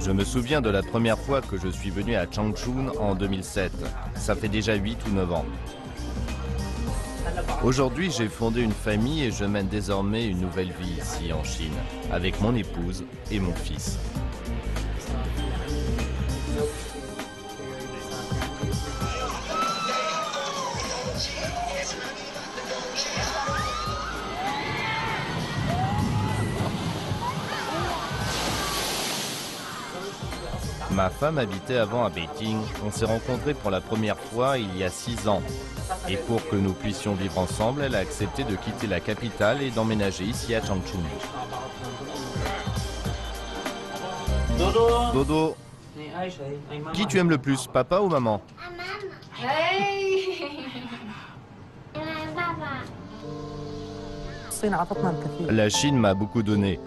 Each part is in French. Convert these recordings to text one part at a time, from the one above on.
Je me souviens de la première fois que je suis venu à Changchun en 2007. Ça fait déjà 8 ou 9 ans. Aujourd'hui, j'ai fondé une famille et je mène désormais une nouvelle vie ici en Chine, avec mon épouse et mon fils. Ma femme habitait avant à Beijing. On s'est rencontrés pour la première fois il y a 6 ans. Et pour que nous puissions vivre ensemble, elle a accepté de quitter la capitale et d'emménager ici à Changchun. Dodo, qui tu aimes le plus, papa ou maman? La Chine m'a beaucoup donné.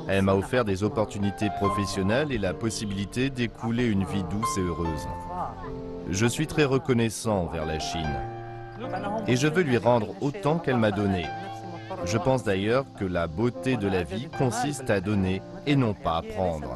Elle m'a offert des opportunités professionnelles et la possibilité d'écouler une vie douce et heureuse. Je suis très reconnaissant envers la Chine. Et je veux lui rendre autant qu'elle m'a donné. Je pense d'ailleurs que la beauté de la vie consiste à donner et non pas à prendre.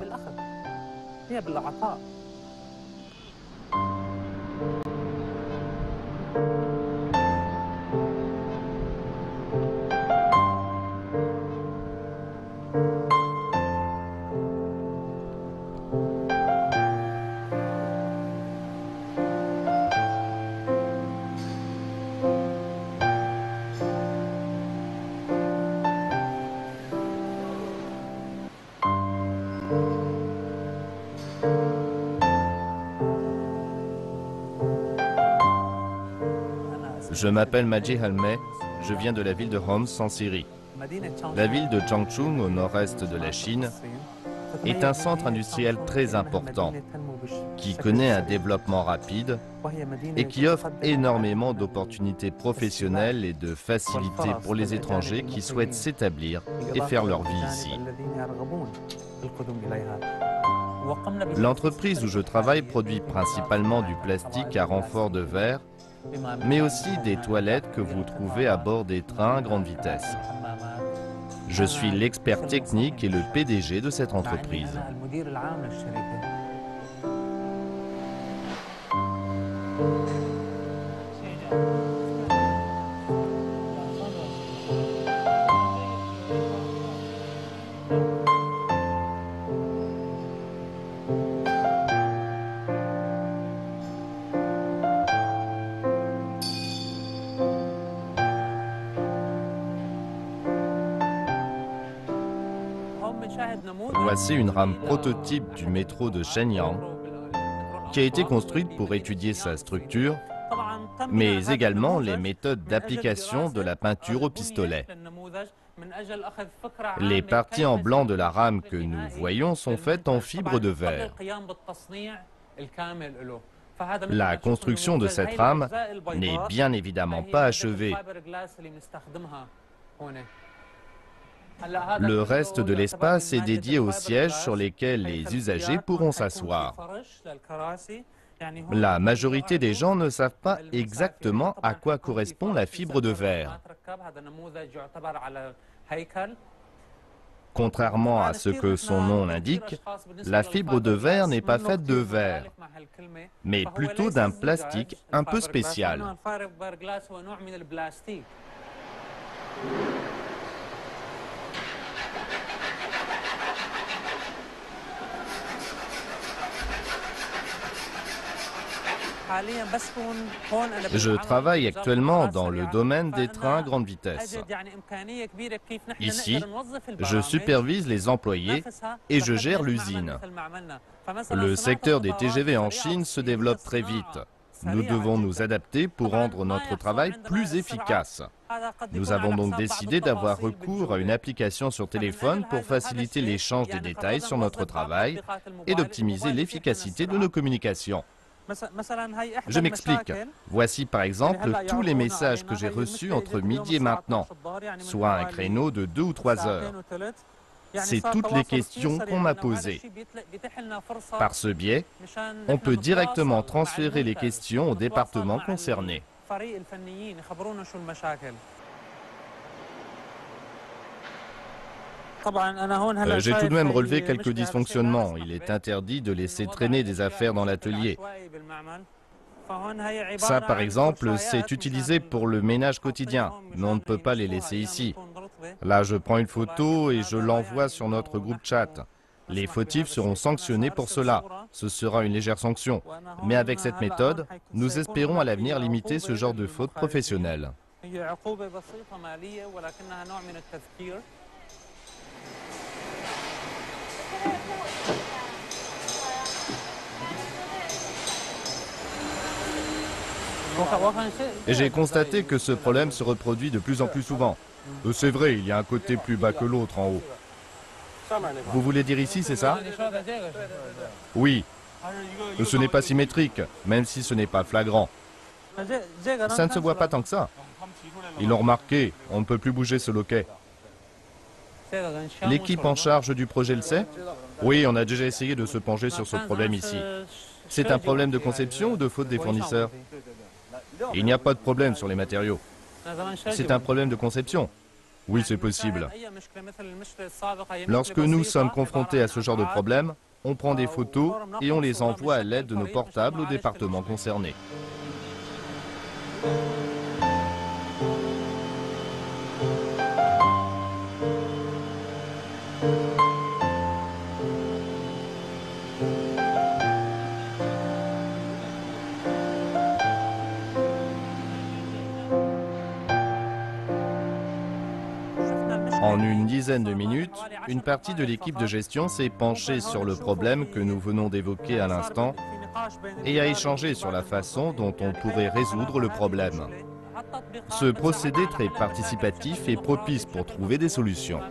Je m'appelle Maji Halmeh, je viens de la ville de Homs en Syrie. La ville de Changchun, au nord-est de la Chine, est un centre industriel très important, qui connaît un développement rapide et qui offre énormément d'opportunités professionnelles et de facilités pour les étrangers qui souhaitent s'établir et faire leur vie ici. L'entreprise où je travaille produit principalement du plastique à renfort de verre, mais aussi des toilettes que vous trouvez à bord des trains à grande vitesse. Je suis l'expert technique et le PDG de cette entreprise. Voici une rame prototype du métro de Shenyang qui a été construite pour étudier sa structure, mais également les méthodes d'application de la peinture au pistolet. Les parties en blanc de la rame que nous voyons sont faites en fibre de verre. La construction de cette rame n'est bien évidemment pas achevée. Le reste de l'espace est dédié aux sièges sur lesquels les usagers pourront s'asseoir. La majorité des gens ne savent pas exactement à quoi correspond la fibre de verre. Contrairement à ce que son nom l'indique, la fibre de verre n'est pas faite de verre, mais plutôt d'un plastique un peu spécial. Je travaille actuellement dans le domaine des trains à grande vitesse. Ici, je supervise les employés et je gère l'usine. Le secteur des TGV en Chine se développe très vite. Nous devons nous adapter pour rendre notre travail plus efficace. Nous avons donc décidé d'avoir recours à une application sur téléphone pour faciliter l'échange des détails sur notre travail et d'optimiser l'efficacité de nos communications. Je m'explique. Voici par exemple tous les messages que j'ai reçus entre midi et maintenant, soit un créneau de 2 ou 3 heures. C'est toutes les questions qu'on m'a posées. Par ce biais, on peut directement transférer les questions au département concerné. J'ai tout de même relevé quelques dysfonctionnements. Il est interdit de laisser traîner des affaires dans l'atelier. Ça, par exemple, c'est utilisé pour le ménage quotidien, mais on ne peut pas les laisser ici. Là, je prends une photo et je l'envoie sur notre groupe chat. Les fautifs seront sanctionnés pour cela. Ce sera une légère sanction. Mais avec cette méthode, nous espérons à l'avenir limiter ce genre de fautes professionnelles. Et j'ai constaté que ce problème se reproduit de plus en plus souvent. C'est vrai, il y a un côté plus bas que l'autre en haut. Vous voulez dire ici, c'est ça? Oui. Ce n'est pas symétrique, même si ce n'est pas flagrant. Ça ne se voit pas tant que ça. Ils l'ont remarqué, on ne peut plus bouger ce loquet. L'équipe en charge du projet le sait? Oui, on a déjà essayé de se pencher sur ce problème ici. C'est un problème de conception ou de faute des fournisseurs? Il n'y a pas de problème sur les matériaux. C'est un problème de conception. Oui, c'est possible. Lorsque nous sommes confrontés à ce genre de problème, on prend des photos et on les envoie à l'aide de nos portables au département concerné. En une dizaine de minutes, une partie de l'équipe de gestion s'est penchée sur le problème que nous venons d'évoquer à l'instant et a échangé sur la façon dont on pourrait résoudre le problème. Ce procédé très participatif est propice pour trouver des solutions.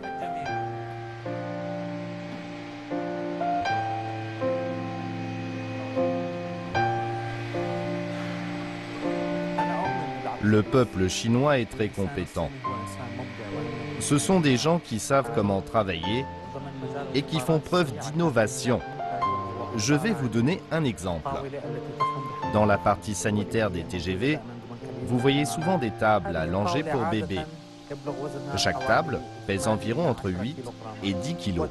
Le peuple chinois est très compétent. Ce sont des gens qui savent comment travailler et qui font preuve d'innovation. Je vais vous donner un exemple. Dans la partie sanitaire des TGV, vous voyez souvent des tables allongées pour bébés. Chaque table pèse environ entre 8 et 10 kilos.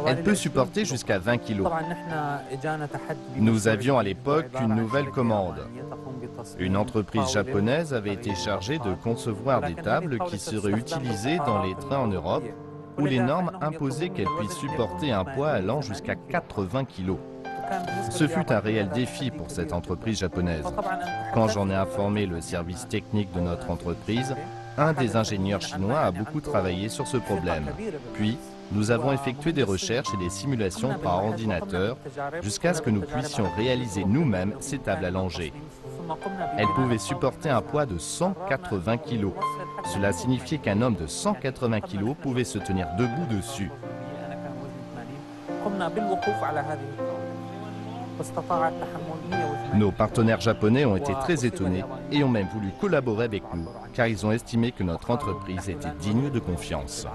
Elle peut supporter jusqu'à 20 kilos. Nous avions à l'époque une nouvelle commande. Une entreprise japonaise avait été chargée de concevoir des tables qui seraient utilisées dans les trains en Europe, où les normes imposaient qu'elles puissent supporter un poids allant jusqu'à 80 kilos. Ce fut un réel défi pour cette entreprise japonaise. Quand j'en ai informé le service technique de notre entreprise, un des ingénieurs chinois a beaucoup travaillé sur ce problème. Puis, nous avons effectué des recherches et des simulations par ordinateur jusqu'à ce que nous puissions réaliser nous-mêmes ces tables allongées. Elles pouvaient supporter un poids de 180 kg. Cela signifiait qu'un homme de 180 kg pouvait se tenir debout dessus. Nos partenaires japonais ont été très étonnés et ont même voulu collaborer avec nous, car ils ont estimé que notre entreprise était digne de confiance.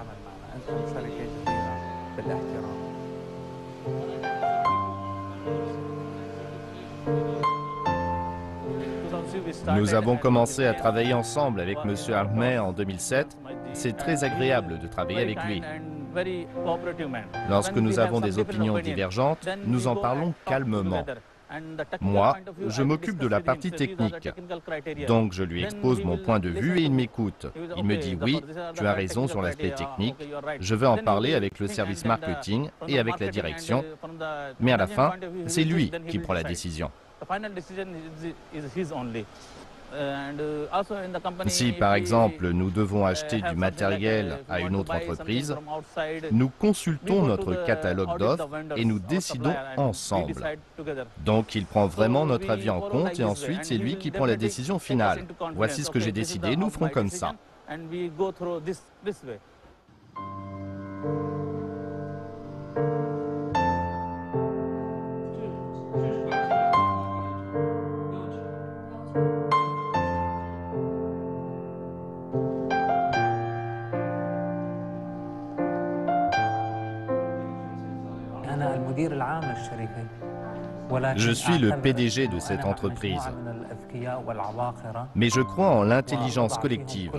Nous avons commencé à travailler ensemble avec M. Ahmed en 2007. C'est très agréable de travailler avec lui. Lorsque nous avons des opinions divergentes, nous en parlons calmement. Moi, je m'occupe de la partie technique. Donc je lui expose mon point de vue et il m'écoute. Il me dit oui, tu as raison sur l'aspect technique, je vais en parler avec le service marketing et avec la direction, mais à la fin, c'est lui qui prend la décision. Si par exemple nous devons acheter du matériel à une autre entreprise, nous consultons notre catalogue d'offres et nous décidons ensemble. Donc il prend vraiment notre avis en compte et ensuite c'est lui qui prend la décision finale. Voici ce que j'ai décidé, nous ferons comme ça. Je suis le PDG de cette entreprise, mais je crois en l'intelligence collective.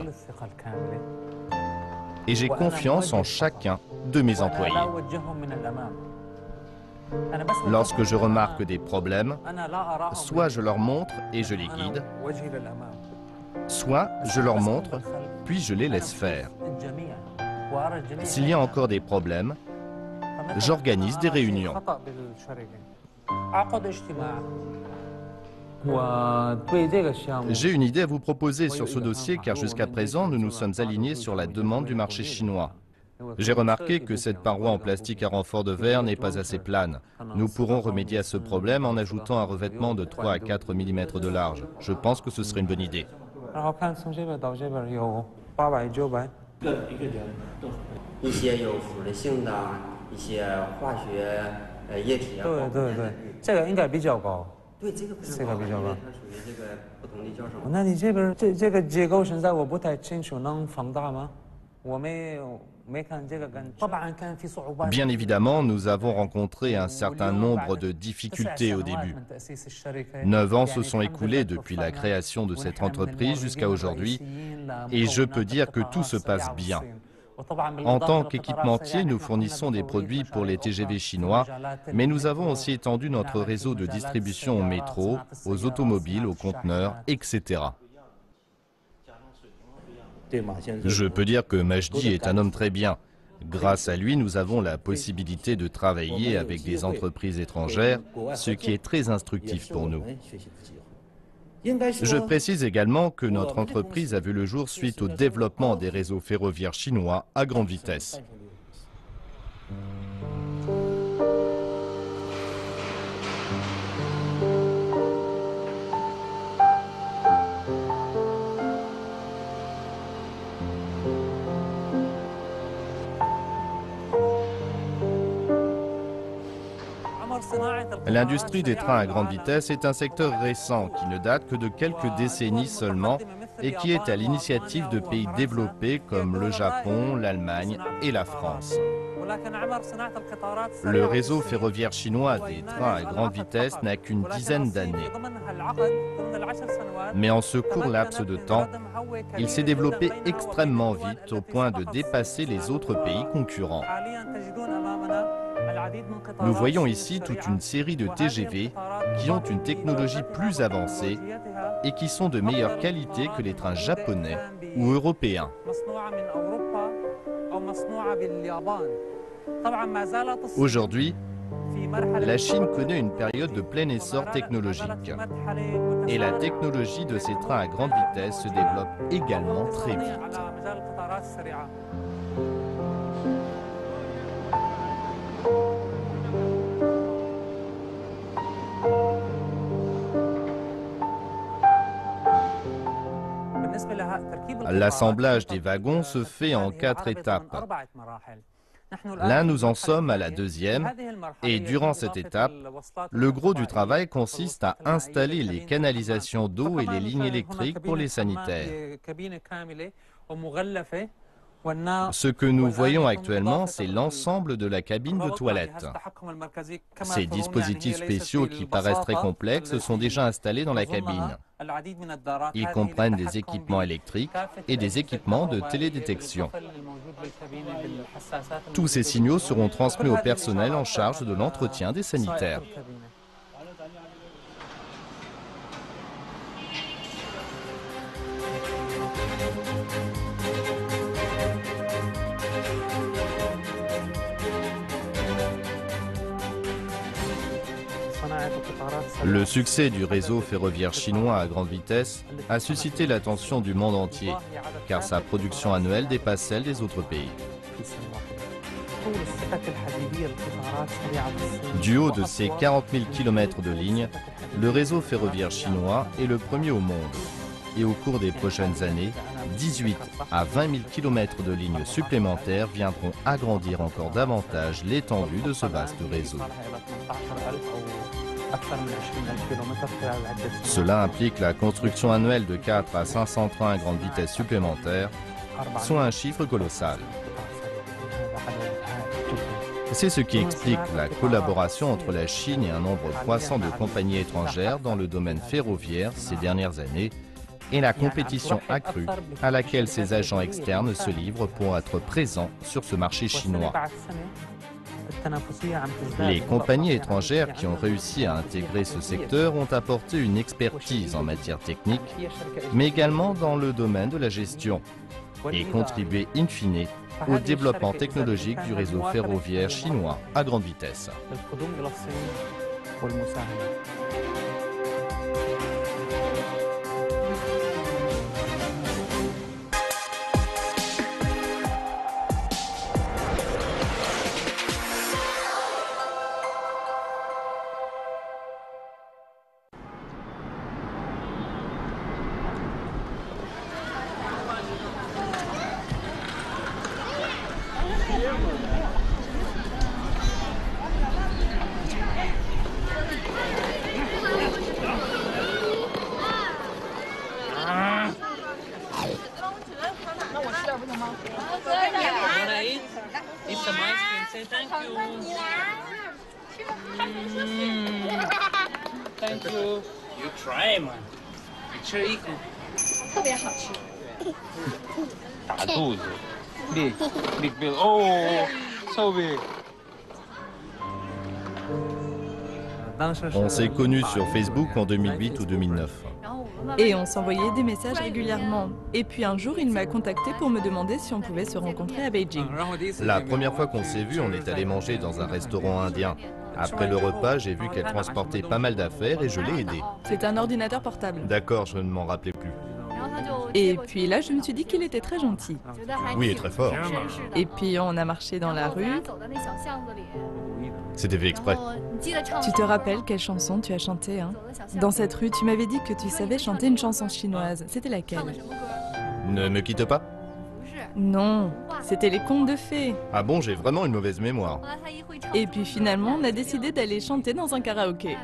et j'ai confiance en chacun de mes employés. Lorsque je remarque des problèmes, soit je leur montre et je les guide, soit je leur montre, puis je les laisse faire. S'il y a encore des problèmes, j'organise des réunions. J'ai une idée à vous proposer sur ce dossier car jusqu'à présent, nous nous sommes alignés sur la demande du marché chinois. J'ai remarqué que cette paroi en plastique à renfort de verre n'est pas assez plane. Nous pourrons remédier à ce problème en ajoutant un revêtement de 3 à 4 mm de large. Je pense que ce serait une bonne idée. Bien évidemment, nous avons rencontré un certain nombre de difficultés au début. 9 ans se sont écoulés depuis la création de cette entreprise jusqu'à aujourd'hui et je peux dire que tout se passe bien. En tant qu'équipementier, nous fournissons des produits pour les TGV chinois, mais nous avons aussi étendu notre réseau de distribution au métro, aux automobiles, aux conteneurs, etc. Je peux dire que Majdi est un homme très bien. Grâce à lui, nous avons la possibilité de travailler avec des entreprises étrangères, ce qui est très instructif pour nous. Je précise également que notre entreprise a vu le jour suite au développement des réseaux ferroviaires chinois à grande vitesse. L'industrie des trains à grande vitesse est un secteur récent qui ne date que de quelques décennies seulement et qui est à l'initiative de pays développés comme le Japon, l'Allemagne et la France. Le réseau ferroviaire chinois des trains à grande vitesse n'a qu'une dizaine d'années. Mais en ce court laps de temps, il s'est développé extrêmement vite au point de dépasser les autres pays concurrents. Nous voyons ici toute une série de TGV qui ont une technologie plus avancée et qui sont de meilleure qualité que les trains japonais ou européens. Aujourd'hui, la Chine connaît une période de plein essor technologique et la technologie de ces trains à grande vitesse se développe également très vite. L'assemblage des wagons se fait en 4 étapes. Là, nous en sommes à la 2e et durant cette étape, le gros du travail consiste à installer les canalisations d'eau et les lignes électriques pour les sanitaires. Ce que nous voyons actuellement, c'est l'ensemble de la cabine de toilette. Ces dispositifs spéciaux qui paraissent très complexes sont déjà installés dans la cabine. Ils comprennent des équipements électriques et des équipements de télédétection. Tous ces signaux seront transmis au personnel en charge de l'entretien des sanitaires. Le succès du réseau ferroviaire chinois à grande vitesse a suscité l'attention du monde entier, car sa production annuelle dépasse celle des autres pays. Du haut de ses 40 000 km de lignes, le réseau ferroviaire chinois est le premier au monde. Et au cours des prochaines années, 18 à 20 000 km de lignes supplémentaires viendront agrandir encore davantage l'étendue de ce vaste réseau. Cela implique la construction annuelle de 4 à 500 trains à grande vitesse supplémentaires, soit un chiffre colossal. C'est ce qui explique la collaboration entre la Chine et un nombre croissant de compagnies étrangères dans le domaine ferroviaire ces dernières années et la compétition accrue à laquelle ces agents externes se livrent pour être présents sur ce marché chinois. Les compagnies étrangères qui ont réussi à intégrer ce secteur ont apporté une expertise en matière technique, mais également dans le domaine de la gestion, et contribué in fine au développement technologique du réseau ferroviaire chinois à grande vitesse. Thank you. You try, man. 你吃一口。特别好吃。大肚子。Big, big, big. Oh, so big. On s'est connus sur Facebook en 2008 ou 2009. Et on s'envoyait des messages régulièrement. Et puis un jour, il m'a contacté pour me demander si on pouvait se rencontrer à Beijing. La première fois qu'on s'est vu, on est allé manger dans un restaurant indien. Après le repas, j'ai vu qu'elle transportait pas mal d'affaires et je l'ai aidée. C'est un ordinateur portable. D'accord, je ne m'en rappelais plus. Et puis là, je me suis dit qu'il était très gentil. Oui, et très fort. Et puis on a marché dans la rue. C'était fait exprès. Tu te rappelles quelle chanson tu as chanté, hein? Dans cette rue, tu m'avais dit que tu savais chanter une chanson chinoise. C'était laquelle? Ne me quitte pas. Non, c'était les contes de fées. Ah bon, j'ai vraiment une mauvaise mémoire. Et puis finalement, on a décidé d'aller chanter dans un karaoké.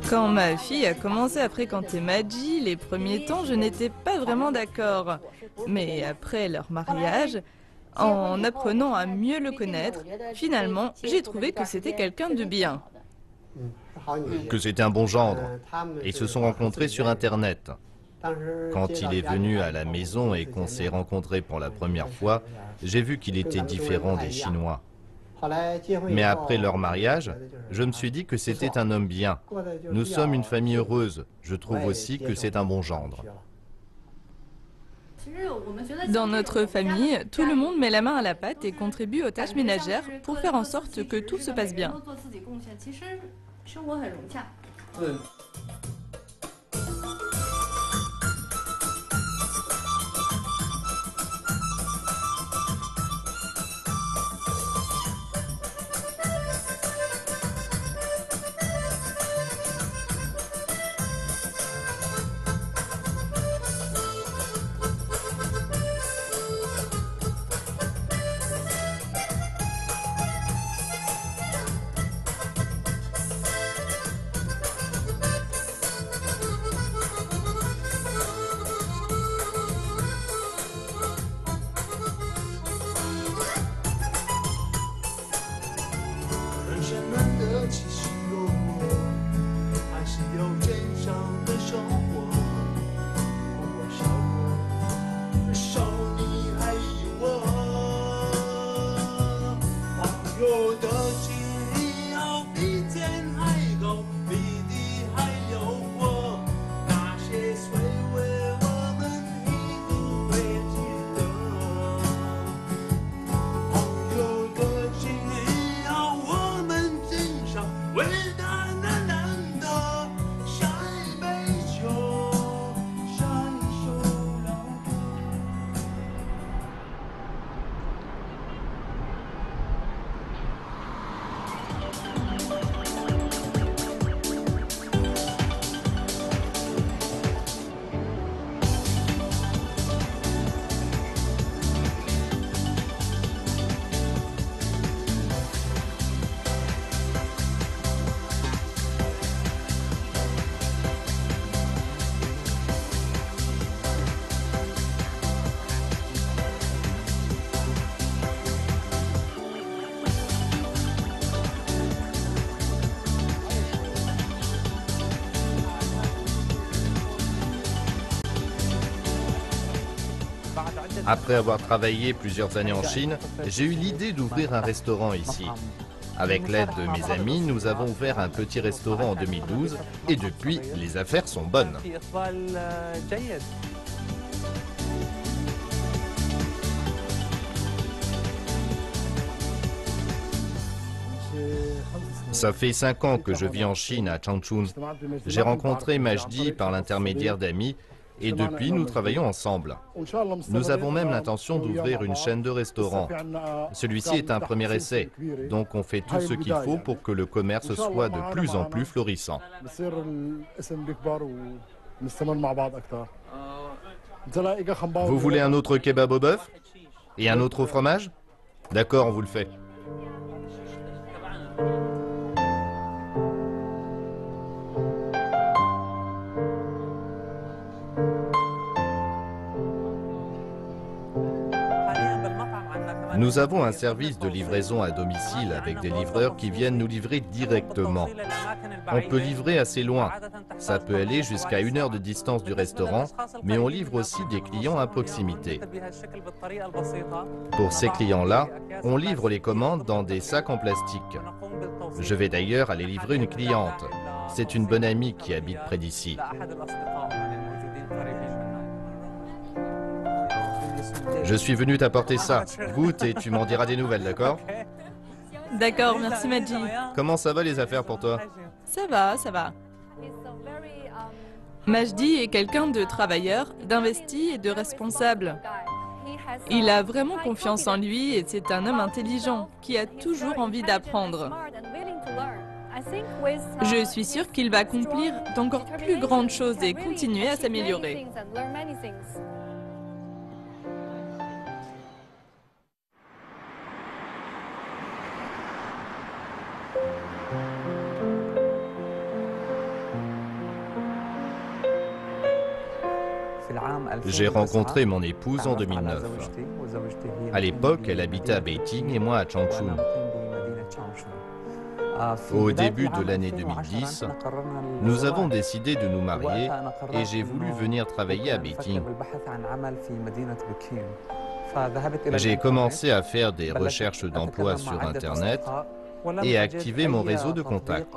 Quand ma fille a commencé à fréquenter Maji, les premiers temps, je n'étais pas vraiment d'accord. Mais après leur mariage, en apprenant à mieux le connaître, finalement, j'ai trouvé que c'était quelqu'un de bien. Que c'était un bon gendre. Et ils se sont rencontrés sur Internet. Quand il est venu à la maison et qu'on s'est rencontrés pour la première fois, j'ai vu qu'il était différent des Chinois. Mais après leur mariage, je me suis dit que c'était un homme bien. Nous sommes une famille heureuse. Je trouve aussi que c'est un bon gendre. Dans notre famille, tout le monde met la main à la pâte et contribue aux tâches ménagères pour faire en sorte que tout se passe bien. Après avoir travaillé plusieurs années en Chine, j'ai eu l'idée d'ouvrir un restaurant ici. Avec l'aide de mes amis, nous avons ouvert un petit restaurant en 2012 et depuis, les affaires sont bonnes. Ça fait 5 ans que je vis en Chine, à Changchun. J'ai rencontré Majdi par l'intermédiaire d'amis et depuis, nous travaillons ensemble. Nous avons même l'intention d'ouvrir une chaîne de restaurants. Celui-ci est un premier essai, donc on fait tout ce qu'il faut pour que le commerce soit de plus en plus florissant. Vous voulez un autre kebab au bœuf? Et un autre au fromage? D'accord, on vous le fait. Nous avons un service de livraison à domicile avec des livreurs qui viennent nous livrer directement. On peut livrer assez loin. Ça peut aller jusqu'à 1 heure de distance du restaurant, mais on livre aussi des clients à proximité. Pour ces clients-là, on livre les commandes dans des sacs en plastique. Je vais d'ailleurs aller livrer une cliente. C'est une bonne amie qui habite près d'ici. Je suis venu t'apporter ça. Goûte et tu m'en diras des nouvelles, d'accord? D'accord, merci Majdi. Comment ça va les affaires pour toi? Ça va, ça va. Majdi est quelqu'un de travailleur, d'investi et de responsable. Il a vraiment confiance en lui et c'est un homme intelligent qui a toujours envie d'apprendre. Je suis sûre qu'il va accomplir d'encore plus grandes choses et continuer à s'améliorer. J'ai rencontré mon épouse en 2009. À l'époque, elle habitait à Beijing et moi à Changchun. Au début de l'année 2010, nous avons décidé de nous marier et j'ai voulu venir travailler à Beijing. J'ai commencé à faire des recherches d'emploi sur Internet et à activer mon réseau de contacts.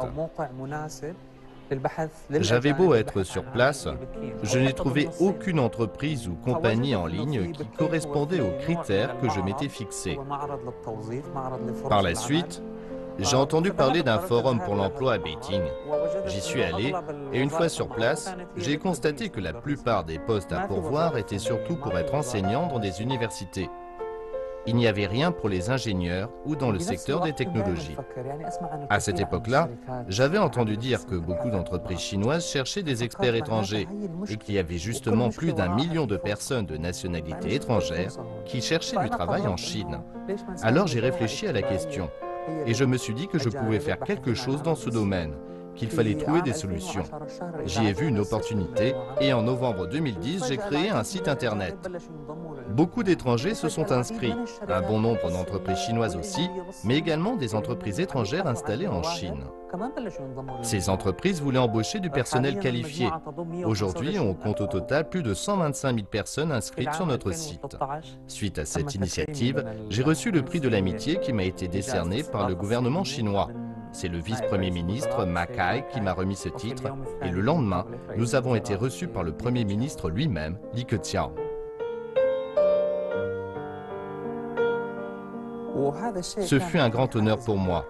J'avais beau être sur place, je n'ai trouvé aucune entreprise ou compagnie en ligne qui correspondait aux critères que je m'étais fixés. Par la suite, j'ai entendu parler d'un forum pour l'emploi à Beijing. J'y suis allé et une fois sur place, j'ai constaté que la plupart des postes à pourvoir étaient surtout pour être enseignants dans des universités. Il n'y avait rien pour les ingénieurs ou dans le secteur des technologies. À cette époque-là, j'avais entendu dire que beaucoup d'entreprises chinoises cherchaient des experts étrangers et qu'il y avait justement plus d'1 million de personnes de nationalité étrangère qui cherchaient du travail en Chine. Alors j'ai réfléchi à la question et je me suis dit que je pouvais faire quelque chose dans ce domaine, qu'il fallait trouver des solutions. J'y ai vu une opportunité et en novembre 2010, j'ai créé un site internet. Beaucoup d'étrangers se sont inscrits, un bon nombre d'entreprises chinoises aussi, mais également des entreprises étrangères installées en Chine. Ces entreprises voulaient embaucher du personnel qualifié. Aujourd'hui, on compte au total plus de 125 000 personnes inscrites sur notre site. Suite à cette initiative, j'ai reçu le prix de l'amitié qui m'a été décerné par le gouvernement chinois. C'est le vice-premier ministre Ma Kai qui m'a remis ce titre et le lendemain, nous avons été reçus par le premier ministre lui-même, Li Keqiang. Ce fut un grand honneur pour moi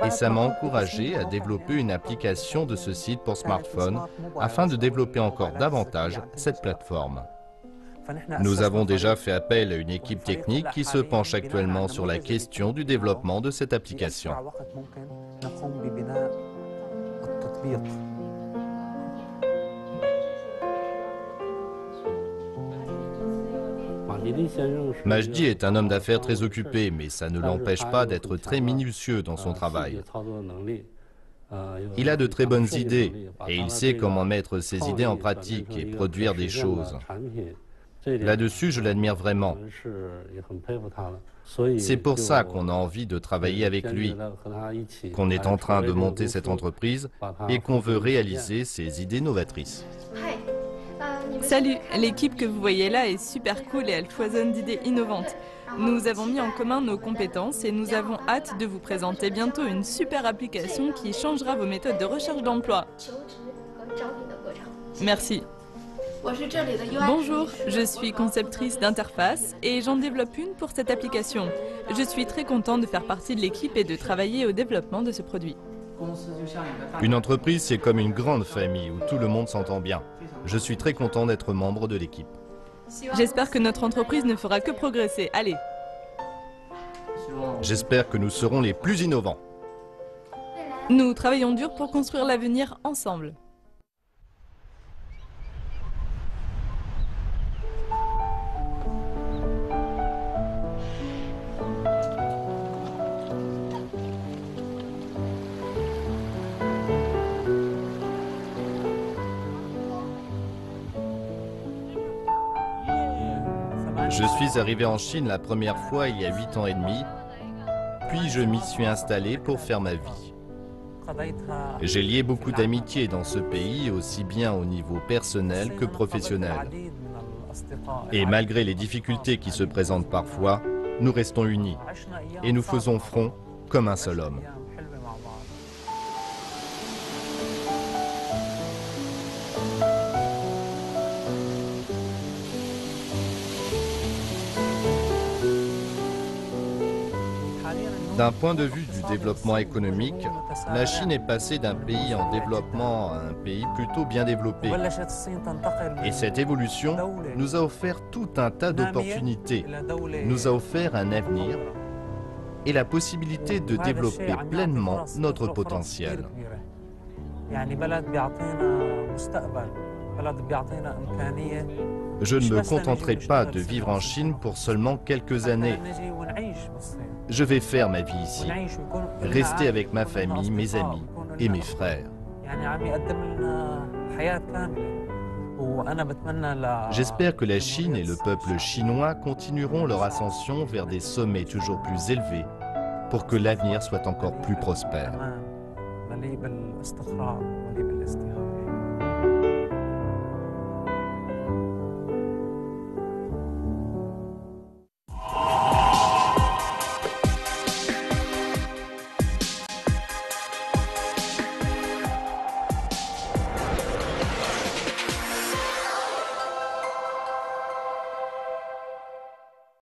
et ça m'a encouragé à développer une application de ce site pour smartphone afin de développer encore davantage cette plateforme. Nous avons déjà fait appel à une équipe technique qui se penche actuellement sur la question du développement de cette application. Majdi est un homme d'affaires très occupé, mais ça ne l'empêche pas d'être très minutieux dans son travail. Il a de très bonnes idées et il sait comment mettre ses idées en pratique et produire des choses. Là-dessus, je l'admire vraiment. C'est pour ça qu'on a envie de travailler avec lui, qu'on est en train de monter cette entreprise et qu'on veut réaliser ses idées novatrices. Salut, l'équipe que vous voyez là est super cool et elle foisonne d'idées innovantes. Nous avons mis en commun nos compétences et nous avons hâte de vous présenter bientôt une super application qui changera vos méthodes de recherche d'emploi. Merci. Bonjour, je suis conceptrice d'interface et j'en développe une pour cette application. Je suis très contente de faire partie de l'équipe et de travailler au développement de ce produit. Une entreprise, c'est comme une grande famille où tout le monde s'entend bien. Je suis très content d'être membre de l'équipe. J'espère que notre entreprise ne fera que progresser. Allez. J'espère que nous serons les plus innovants. Nous travaillons dur pour construire l'avenir ensemble. Je suis arrivé en Chine la première fois il y a 8 ans et demi, puis je m'y suis installé pour faire ma vie. J'ai lié beaucoup d'amitié dans ce pays, aussi bien au niveau personnel que professionnel. Et malgré les difficultés qui se présentent parfois, nous restons unis et nous faisons front comme un seul homme. D'un point de vue du développement économique, la Chine est passée d'un pays en développement à un pays plutôt bien développé. Et cette évolution nous a offert tout un tas d'opportunités, nous a offert un avenir et la possibilité de développer pleinement notre potentiel. Je ne me contenterai pas de vivre en Chine pour seulement quelques années. Je vais faire ma vie ici, rester avec ma famille, mes amis et mes frères. J'espère que la Chine et le peuple chinois continueront leur ascension vers des sommets toujours plus élevés pour que l'avenir soit encore plus prospère.